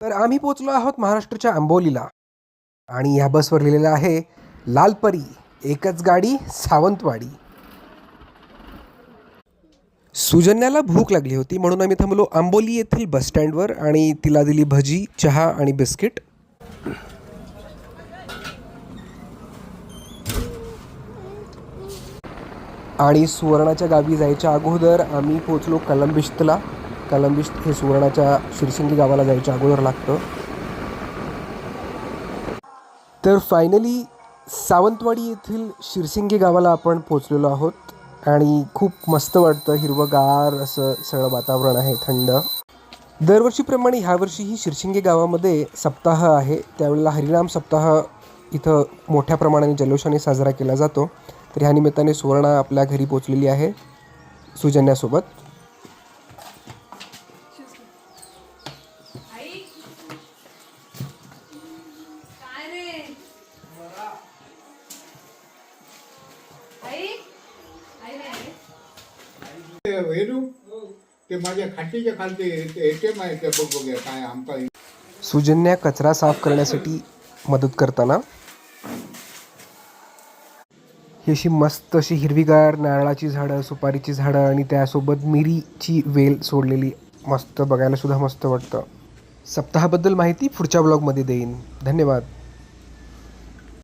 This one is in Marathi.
तर आम्ही पोचलो आहोत महाराष्ट्राच्या आंबोलीला आणि ह्या बसवर लिहिलेलं आहे लालपरी एकच गाडी सावंतवाडी. सुजन्याला भूक लागली होती म्हणून आम्ही थांबलो आंबोली येथील बसस्टँडवर आणि तिला दिली भजी, चहा आणि बिस्किट. आणि सुवर्णाच्या गावी जायच्या अगोदर आम्ही पोचलो कलंबिश्तला. कलंबिश्त हे सुवर्णाच्या शिरसिंगी गावाला जायच्या अगोदर लागतं. तर फायनली सावंतवाडी येथील शिरसिंगी गावाला आपण पोचलेलो आहोत आणि खूप मस्त वाटतं. हिरवंगार असं सगळं वातावरण आहे, थंड. दरवर्षीप्रमाणे ह्यावर्षीही शिरसिंगी गावामध्ये सप्ताह आहे. त्यावेळेला हरिनाम सप्ताह इथं मोठ्या प्रमाणाने जल्लोषाने साजरा केला जातो. तर ह्या निमित्ताने सुवर्णा आपल्या घरी पोचलेली आहे सुजन्यासोबत. ते माझ्या खाटीच्या खालते ATM आहे ते बघूया काय आमचा. सुजन्या कचरा साफ करण्यासाठी मदत करताना ही अशी मस्त अशी हिरवीगार नारळाची झाडं, सुपारीची झाडं आणि त्यासोबत मिरीची वेल सोडलेली मस्त, बघायला सुद्धा मस्त वाटतं. सप्ताहाबद्दल माहिती पुढच्या ब्लॉगमध्ये देईन. धन्यवाद.